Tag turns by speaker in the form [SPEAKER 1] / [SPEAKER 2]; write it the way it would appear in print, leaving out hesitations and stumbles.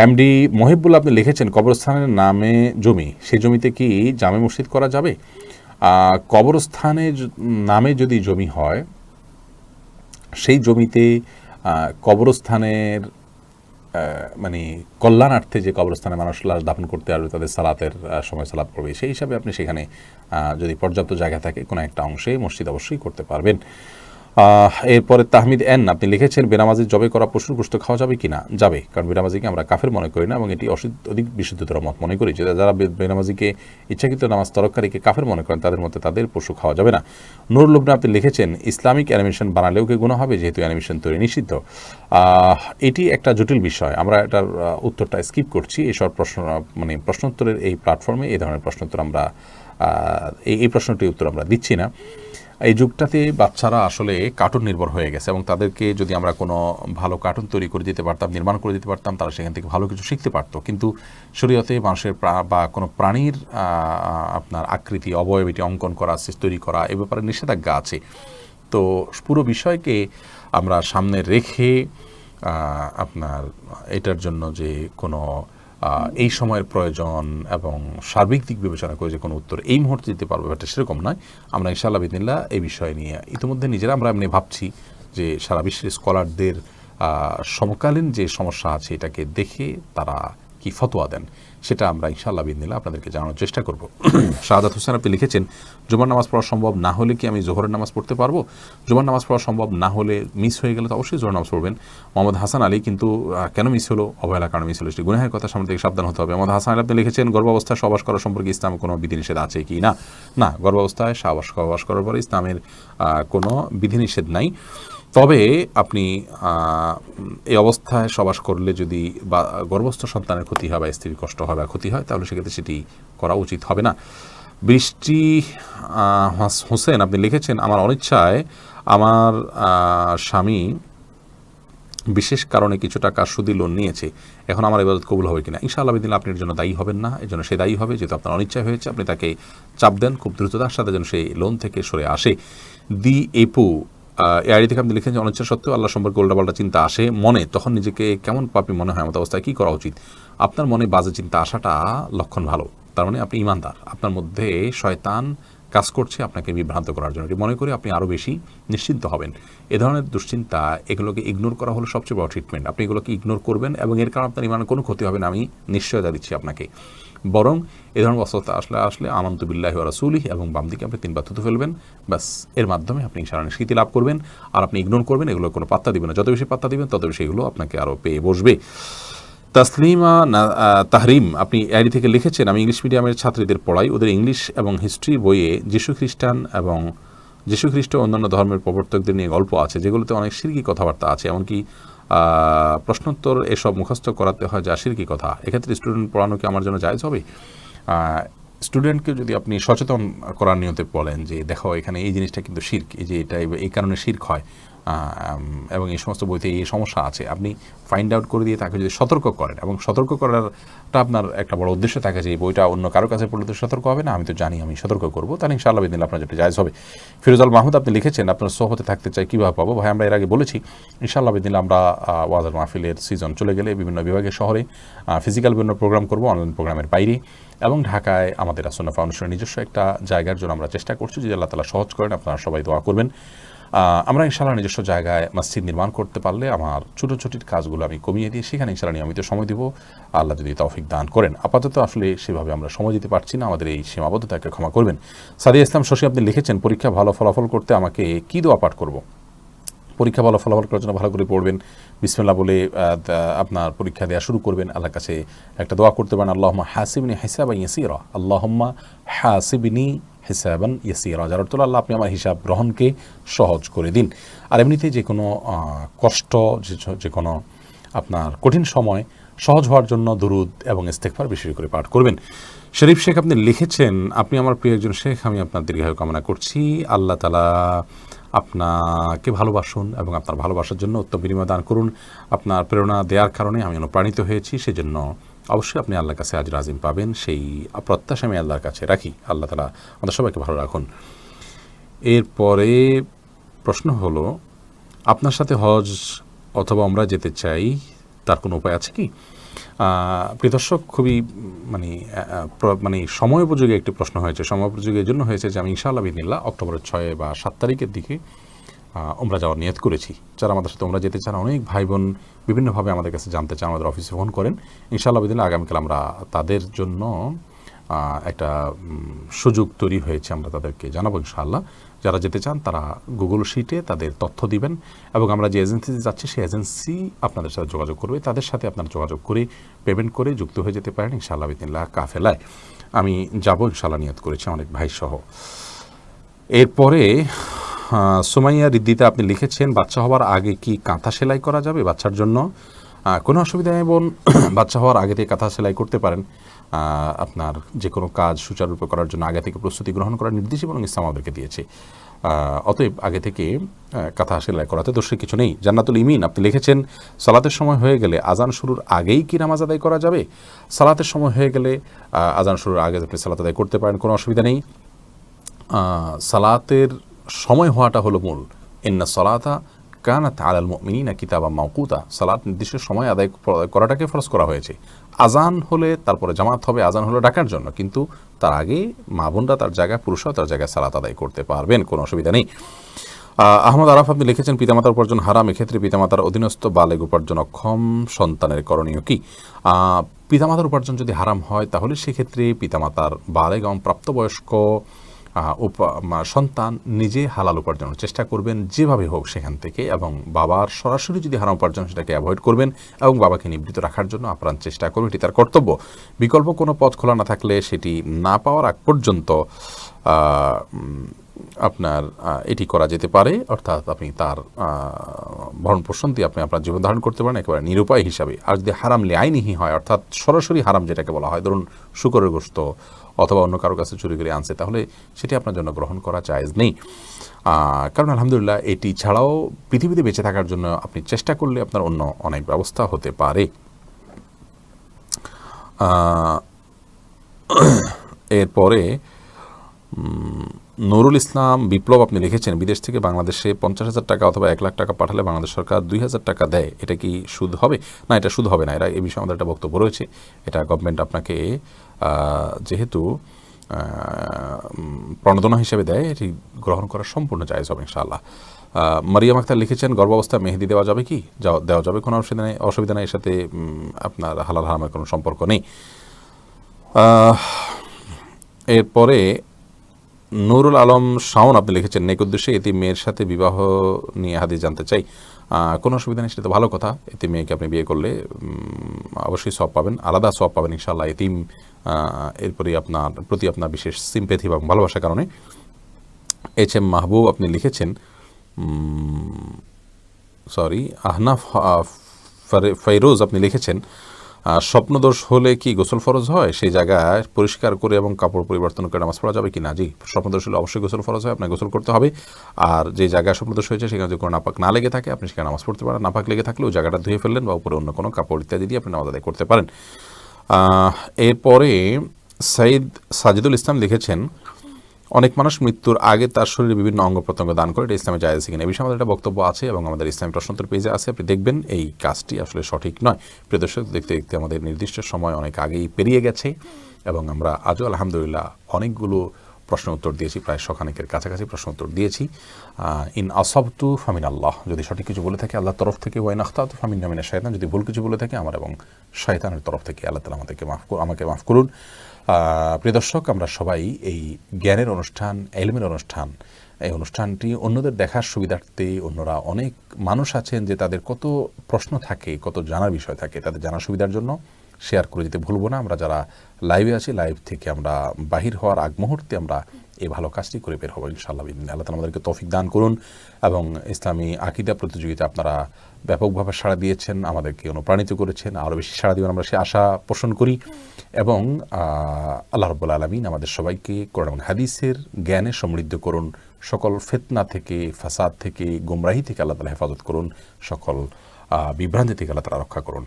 [SPEAKER 1] MD Mohibul আপনি লিখেছেন কবরস্থানের নামে জমি, সেই জমিতে কি জামে মসজিদ করা যাবে? কবরস্থানের নামে যদি জমি হয়, সেই জমিতে কবরস্থানের মানে কল্যাণার্থে যে কবরস্থানে মানুষ লাশ দাফন করতে আসবে, তাদের সালাতের সময় সালাত পড়বে, সেই হিসাবে আপনি সেখানে যদি পর্যাপ্ত জায়গা থাকে কোনো একটা অংশে মসজিদ অবশ্যই করতে পারবেন। এরপরে তাহমিদ এন আপনি লিখেছেন বেনামাজি জবে করা পশুর গোশত খাওয়া যাবে কি না? যাবে, কারণ বেনামাজিকে আমরা কাফের মনে করি না এবং এটি অধিক বিশুদ্ধতর মত মনে করি। যারা বেনামাজিকে ইচ্ছাকৃত নামাজ তরককারীকে কাফের মনে করেন তাদের মধ্যে তাদের পশু খাওয়া যাবে না। নুরুল লুবনা আপনি লিখেছেন ইসলামিক অ্যানিমেশন বানালেও কি গুনাহ হবে, যেহেতু অ্যানিমেশন তৈরি নিষিদ্ধ? এটি একটা জটিল বিষয়, আমরা এটার উত্তরটা স্কিপ করছি। এসব প্রশ্ন প্রশ্নোত্তরের এই প্ল্যাটফর্মে এই ধরনের প্রশ্নোত্তর আমরা এই প্রশ্নটির উত্তর আমরা দিচ্ছি না। এই যুগটাতে বাচ্চারা আসলে কার্টুন নির্ভর হয়ে গেছে এবং তাদেরকে যদি আমরা কোনো ভালো কার্টুন তৈরি করে দিতে পারতাম, নির্মাণ করে দিতে পারতাম, তারা সেখান থেকে ভালো কিছু শিখতে পারতো। কিন্তু শরীয়তে মানুষের বা কোনো প্রাণীর আপনার আকৃতি, অবয়ব এটি অঙ্কন করা, তৈরি করা, এ ব্যাপারে নিষেধাজ্ঞা আছে। তো পুরো বিষয়কে আমরা সামনে রেখে আপনার এটার জন্য যে কোনো এই সময়ের প্রয়োজন এবং সার্বিক দিক বিবেচনা করে যে কোনো উত্তর এই মুহূর্তে দিতে পারবো ব্যাপারটা সেরকম নয়। আমরা ইনশাআল্লাহ বিদিনিল্লাহ এই বিষয় নিয়ে ইতিমধ্যে নিজেরা আমরা এমনি ভাবছি যে সারা বিশ্বের স্কলারদের সমকালীন যে সমস্যা আছে এটাকে দেখে তারা কি ফতোয়া দেন সেটা আমরা ইনশাআল্লাহ বিদিনিল্লাহ আপনাদেরকে জানানোর চেষ্টা করব। শাহাদাত হোসেন আপনি লিখেছেন জুমার নামাজ পড়া সম্ভব না হলে কি আমি জোহরের নামাজ পড়তে পারবো? জুমার নামাজ পড়া সম্ভব না হলে, মিস হয়ে গেলে তো অবশ্যই জোহর নামাজ পড়বেন। মোহাম্মদ হাসান আলী কিন্তু কেন মিস হলো? অবহেলার কারণে মিস হলো, সেটি গুনাহের কথা সামনে থেকে সাবধান হতে হবে। মোহাম্মদ হাসান আলী আপনি লিখেছেন গর্ভাবস্থায় সহবাস করা সম্পর্কে ইসলামে কোনো বিধিনিষেধ আছে কি না? না, গর্ভাবস্থায় সহবাস করার পরে ইসলামের কোনো বিধিনিষেধ নাই। তবে আপনি এই অবস্থায় সহবাস করলে যদি বা গর্ভস্থ সন্তানের ক্ষতি হয় বা স্ত্রীর কষ্ট হয় বা ক্ষতি হয়, তাহলে সেক্ষেত্রে সেটি করা উচিত হবে না। বৃষ্টি হোসেন আপনি লিখেছেন আমার অনিচ্ছায় আমার স্বামী বিশেষ কারণে কিছু টাকা সুদি লোন নিয়েছে, এখন আমার ইবাদত কবুল হবে কিনা? ইনশাআল্লাহ বিদিন আপনি এর জন্য দায়ী হবেন না, এর জন্য সে দায়ী হবে, যেহেতু আপনার অনিচ্ছায় হয়েছে। আপনি তাকে চাপ দেন খুব দ্রুততার সাথে যেন সেই লোন থেকে সরে আসে। দি এপু এআইডি থেকে আপনি লিখেছেন অনিচ্ছা সত্ত্বেও আল্লাহ সম্পর্কে উল্টাপাল্টা চিন্তা আসে মনে, তখন নিজেকে কেমন পাপী মনে হয়, এমন অবস্থায় কী করা উচিত? আপনার মনে বাজে চিন্তা আসাটা লক্ষণ ভালো, তার মানে আপনি ঈমানদার। আপনার মধ্যে শয়তান কাজ করছে আপনাকে বিভ্রান্ত করার জন্য, এটি মনে করে আপনি আরও বেশি নিশ্চিন্ত হবেন। এ ধরনের দুশ্চিন্তা, এগুলোকে ইগনোর করা হলো সবচেয়ে বড় ট্রিটমেন্ট। আপনি এগুলোকে ইগনোর করবেন এবং এর কারণে আপনার ইমানের কোনো ক্ষতি হবে না, আমি নিশ্চয়তা দিচ্ছি আপনাকে। বরং এ ধরনের অবস্থা আসলে আমানতু বিল্লাহি ওয়া রাসূলিহি এবং বাম দিকে আপনি 3 বার থুতু ফেলবেন, ব্যাস। এর মাধ্যমে আপনি ইনশাআল্লাহ নিষ্কৃতি লাভ করবেন। আর আপনি ইগনোর করবেন, এগুলো কোনো পাত্তা দিবেন না। যত বেশি পাত্তা দিবেন তত বেশি এগুলো আপনাকে আরও পেয়ে বসবে। তাসলিমা তাহরিম আপনি আইডি থেকে লিখেছেন আমি ইংলিশ মিডিয়ামের ছাত্রীদের পড়াই, ওদের ইংলিশ এবং হিস্ট্রি বইয়ে যীশু খ্রিস্ট অন্যান্য ধর্মের প্রবর্তকদের নিয়ে গল্প আছে, যেগুলোতে অনেক শিরকি কথাবার্তা আছে, এমনকি প্রশ্নোত্তর এসব মুখস্থ করাতে হয় যা শিরকি কথা। এক্ষেত্রে স্টুডেন্ট পড়ানো কি আমার জন্য জায়েজ হবে? স্টুডেন্টকে যদি আপনি সচেতন করার নিয়তে বলেন যে দেখো এখানে এই জিনিসটা কিন্তু শিরক, এই যে এটা এই কারণে শিরক হয় এবং এই সমস্ত বইতে এই সমস্যা আছে, আপনি ফাইন্ড আউট করে দিয়ে তাকে যদি সতর্ক করেন, এবং সতর্ক করারটা আপনার একটা বড় উদ্দেশ্য থাকে যে এই বইটা অন্য কারো কাছে পড়লে তো সতর্ক হবে না, আমি তো জানি আমি সতর্ক করবো, তাহলে ইনশাআল্লাহ বিদিন আপনার যেটা জায়েজ হবে। ফিরোজাল মাহমুদ আপনি লিখেছেন আপনার সোহবতে থাকতে চাই, কীভাবে পাবো? ভাই আমরা এর আগে বলেছি ইনশাআল্লাহ বিদিন আমরা ওয়াজ আর মাহফিলের সিজন চলে গেলে বিভিন্ন বিভাগের শহরে ফিজিক্যাল বিভিন্ন প্রোগ্রাম করবো, অনলাইন প্রোগ্রামের বাইরে, এবং ঢাকায় আমাদের আসন্না ফাউন্ডেশনের নিজস্ব একটা জায়গার জন্য আমরা চেষ্টা করছি যে আল্লাহ তাআলা সহজ করেন, আপনারা সবাই দোয়া করবেন। আমরা ইনশাআল্লাহ নিজস্ব জায়গায় মসজিদ নির্মাণ করতে পারলে আমার ছোটির কাজগুলো আমি কমিয়ে দিয়ে সেখানে ইনশাআল্লাহ নিয়মিত সময় দেব, আল্লাহ যদি তৌফিক দান করেন। আপাতত আসলে সেভাবে আমরা সময় দিতে পারছি না, আমাদের এই সীমাবদ্ধতাকে ক্ষমা করবেন। সাদিয়া ইসলাম শশী আপনি লিখেছেন পরীক্ষা ভালো ফলাফল করতে আমাকে কী দোয়া পাঠ করব? পরীক্ষা ভালো ফলাফল করার জন্য ভালো করে পড়বেন, বিসমিল্লাহ বলে আপনার পরীক্ষা দেওয়া শুরু করবেন। আল্লাহর কাছে একটা দোয়া করতে পারেন, আল্লাহুম্মা হাসিবনি হিসাবান ইয়াসীরা, আল্লাহুম্মা হাসিবনি হিসাবান ইয়াসীরা, যার অর্থ আল্লাহ আপনি আমার হিসাব গ্রহণকে সহজ করে দিন। আর এমনিতেই যে কোনো কষ্ট, যে কোনো আপনার কঠিন সময় সহজ হওয়ার জন্য দুরুদ এবং ইস্তেগফার বেশি করে পাঠ করবেন। শরীফ শেখ আপনি লিখেছেন আপনি আমার প্রিয় একজন শেখ, আমি আপনার দীর্ঘায়ু কামনা করছি, আল্লাহ তাআলা আপনাকে ভালোবাসুন এবং আপনার ভালোবাসার জন্য উত্তম বিনিময় দান করুন। আপনার প্রেরণা দেওয়ার কারণে আমি অনুপ্রাণিত হয়েছি, সেজন্য অবশ্যই আপনি আল্লাহর কাছে আজর আজিম পাবেন, সেই প্রত্যাশা আমি আল্লাহর কাছে রাখি। আল্লাহ তাআলা আমাদের সবাইকে ভালো রাখুন। এরপরে প্রশ্ন হলো আপনার সাথে হজ অথবা আমরা যেতে চাই, তার কোনো উপায় আছে কি? প্রিয় দর্শক, খুবই মানে সময় উপযোগী একটি প্রশ্ন হয়েছে। সময় উপযোগী এই জন্য হয়েছে যে আমি ইনশাআল্লাহ বিদিনিল্লাহ অক্টোবরের 6 বা 7 তারিখের দিকে উমরা যাওয়ার নিয়ত করেছি। যারা আমাদের সাথে উমরা যেতে চান, অনেক ভাই বোন বিভিন্নভাবে আমাদের কাছে জানতে চান, আমাদের অফিসে ফোন করেন। ইনশাআল্লাহ বিদিনিল্লাহ আগামীকাল আমরা তাদের জন্য একটা সুযোগ তৈরি হয়েছে, আমরা তাদেরকে জানাবো ইনশাআল্লাহ। যারা যেতে চান তারা গুগল শিটে তাদের তথ্য দিবেন এবং আমরা যে এজেন্সিতে যাচ্ছি সেই এজেন্সি আপনাদের সাথে যোগাযোগ করবে। তাদের সাথে আপনারা যোগাযোগ করে পেমেন্ট করে যুক্ত হয়ে যেতে পারেন ইনশাআল্লাহ বিদিনিল্লাহ কাফেলায়। আমি যাব ইনশাআল্লাহ নিয়ত করেছি অনেক ভাই সহ। এরপরে সুমাইয়া রিদ্দিতে আপনি লিখেছেন, বাচ্চা হওয়ার আগে কি কাঁথা সেলাই করা যাবে বাচ্চার জন্য? কোনো অসুবিধা নেই বোন, বাচ্চা হওয়ার আগে থেকে কাঁথা সেলাই করতে পারেন। আপনার যে কোনো কাজ সুচারুরূপে করার জন্য আগে থেকে প্রস্তুতি গ্রহণ করার নির্দেশ এবং ইসলাম আমাদেরকে দিয়েছে। অতএব আগে থেকে কাঁথা সেলাই করাতে দোষের কিছু নেই। জান্নাতুল ইমিন আপনি লিখেছেন, সালাতের সময় হয়ে গেলে আজান শুরুর আগেই কি নামাজ আদায় করা যাবে? সালাতের সময় হয়ে গেলে আজান শুরুর আগে আপনি সালাত আদায় করতে পারেন, কোনো অসুবিধা নেই। সালাতের সময় হওয়াটা হলো মূল। ইন্না সালাতা কানাত আলাল মুমিনিনা কিতাবাম মাওকুতা, সালাত নির্দিষ্ট সময় আদায় করাটাকে ফরজ করা হয়েছে। আজান হলে তারপরে জামাত হবে, আজান হলো ডাকার জন্য, কিন্তু তার আগে মা বোনরা তার জায়গায়, পুরুষরাও তার জায়গায় সালাত আদায় করতে পারবেন, কোনো অসুবিধা নেই। আহমদ আরাফ আপনি লিখেছেন, পিতামাতার উপার্জন হারাম, এক্ষেত্রে পিতামাতার অধীনস্থ বালেগ উপার্জন অক্ষম সন্তানের করণীয় কি? পিতামাতার উপার্জন যদি হারাম হয় তাহলে সেক্ষেত্রে পিতামাতার বালেগ এবং প্রাপ্তবয়স্ক সন্তান নিজে হালাল উপার্জনের চেষ্টা করবেন যেভাবে হোক সেখান থেকে, এবং বাবার সরাসরি যদি হারাম উপার্জন সেটাকে অ্যাভয়েড করবেন এবং বাবাকে নিবৃত্ত রাখার জন্য আপ্রাণ চেষ্টা করবেন, এটি তার কর্তব্য। বিকল্প কোনো পথ খোলা না থাকলে সেটি না পাওয়ার আগ পর্যন্ত আপনার এটি করা যেতে পারে, অর্থাৎ আপনি তার ভরণ পোষণ দিয়ে আপনি আপনার জীবন ধারণ করতে পারেন একেবারে নিরুপায় হিসাবে। আর যদি হারাম লিআইনিহি হয়, অর্থাৎ সরাসরি হারাম যেটাকে বলা হয়, ধরুন শুকরের গোশত অথবা অন্য কারো কাছে চুরি করে আনছে, তাহলে সেটি আপনার জন্য গ্রহণ করা জায়েজ নেই। কারণ আলহামদুলিল্লাহ এটি ছাড়াও পৃথিবীতে বেঁচে থাকার জন্য আপনি চেষ্টা করলে আপনার অন্য অনেক ব্যবস্থা হতে পারে। এরপরে নুরুল ইসলাম বিপ্লব আপনি লিখেছেন, বিদেশ থেকে বাংলাদেশে 50,000 টাকা অথবা 1 লাখ টাকা পাঠালে বাংলাদেশ সরকার 2,000 টাকা দেয়, এটা কি সুদ হবে? না, এটা সুদ হবে না। এরা এই বিষয়ে আমাদের একটা বক্তব্য রয়েছে। এটা গভর্নমেন্ট আপনাকে যেহেতু প্রণোদনা হিসেবে দেয়, এটি গ্রহণ করা সম্পূর্ণ জায়েজ হবে ইনশাআল্লাহ। মারিয়াম আক্তার লিখেছেন, গর্ভাবস্থায় মেহেদি দেওয়া যাবে কি? দেওয়া যাবে, কোনো অসুবিধা নেই, এর সাথে আপনার হালাল হারামের কোনো সম্পর্ক নেই। এরপরে নুরুল আলম শাওন আপনি লিখেছেন, নেক উদ্দেশ্যে এতিম মেয়ের সাথে বিবাহ নিয়ে হাদিস জানতে চাই। কোনো অসুবিধা নেই, সেটা তো ভালো কথা। এতিম মেয়েকে আপনি বিয়ে করলে অবশ্যই সওয়াব পাবেন, আলাদা সওয়াব পাবেন ইনশাআল্লাহ। এতিম এরপরে আপনার প্রতি আপনার বিশেষ সিম্প্যাথি এবং ভালোবাসার কারণে। HM মাহবুব আপনি লিখেছেন, আহনাফ ফাইরোজ আপনি লিখেছেন, স্বপ্নদোষ হলে কি গোসল ফরজ হয়? সেই জায়গায় পরিষ্কার করে এবং কাপড় পরিবর্তন করে নামাজ পড়া যাবে কি না? জি, স্বপ্নদোষ হলে অবশ্যই গোসল ফরজ হয়, আপনাকে গোসল করতে হবে। আর যে জায়গায় স্বপ্নদোষ হয়েছে সেখানে যদি কোনো নাপাক না লেগে থাকে আপনি সেখানে নামাজ পড়তে পারেন। নাপাক লেগে থাকলে ওই জায়গাটা ধুয়ে ফেললেন বা উপরে অন্য কোনো কাপড় ইত্যাদি দিয়ে আপনি নামাজ আদায় করতে পারেন। এরপরে সাইদ সাজিদুল ইসলাম লিখেছেন, অনেক মানুষ মৃত্যুর আগে তার শরীরে বিভিন্ন অঙ্গ প্রত্যঙ্গ দান করে, এটা ইসলামে জায়েজ কিনা? এই বিষয়ে আমাদের একটা বক্তব্য আছে এবং আমাদের ইসলামী প্রশ্নোত্তর পেজে আছে, আপনি দেখবেন। এই কাজটি আসলে সঠিক নয়। প্রিয় দর্শক, দেখতে দেখতে আমাদের নির্দিষ্ট সময় অনেক আগেই পেরিয়ে গেছে এবং আমরা আজও আলহামদুলিল্লাহ অনেকগুলো প্রশ্ন উত্তর দিয়েছি, প্রায় শখানেকের কাছাকাছি প্রশ্ন উত্তর দিয়েছি। ইন আসাবতু ফামিন আল্লাহ, যদি সঠিক কিছু বলে থাকে আল্লাহর তরফ থেকে, ওয়াইন আখতাতু ফামিন মিনাশ শায়তান, যদি ভুল কিছু বলে থাকে আমার এবং শয়তানের তরফ থেকে, আল্লাহ তাআলা আমাকে মাফ করুন। প্রিয় দর্শক, আমরা সবাই এই জ্ঞানের অনুষ্ঠান, ইলমের অনুষ্ঠান, এই অনুষ্ঠানটি অন্যদের দেখার সুবিধার্থে, অন্যরা অনেক মানুষ আছেন যে তাদের কত প্রশ্ন থাকে, কত জানার বিষয় থাকে, তাদের জানার সুবিধার জন্য শেয়ার করে দিতে ভুলবো না। আমরা যারা লাইভে আছি, লাইভ থেকে আমরা বাহির হওয়ার আগ মুহূর্তে আমরা এই ভালো কাজটি করে বের হবো ইনশাআল্লাহ। আল্লাহ তাআলা আমাদেরকে তৌফিক দান করুন এবং ইসলামী আকীদা প্রতিযোগিতা আপনারা ব্যাপকভাবে সাড়া দিয়েছেন, আমাদেরকে অনুপ্রাণিত করেছেন, আরও বেশি সাড়া দিবেন আমরা সে আশা পোষণ করি। এবং আল্লাহ রাব্বুল আলামিন আমাদের সবাইকে কোরআন এবং হাদিসের জ্ঞানে সমৃদ্ধ করুন, সকল ফিতনা থেকে, ফাসাদ থেকে, গুমরাহি থেকে আল্লাহ তাআলা হেফাজত করুন, সকল বিভ্রান্তি থেকে আল্লাহ তাআলা রক্ষা করুন।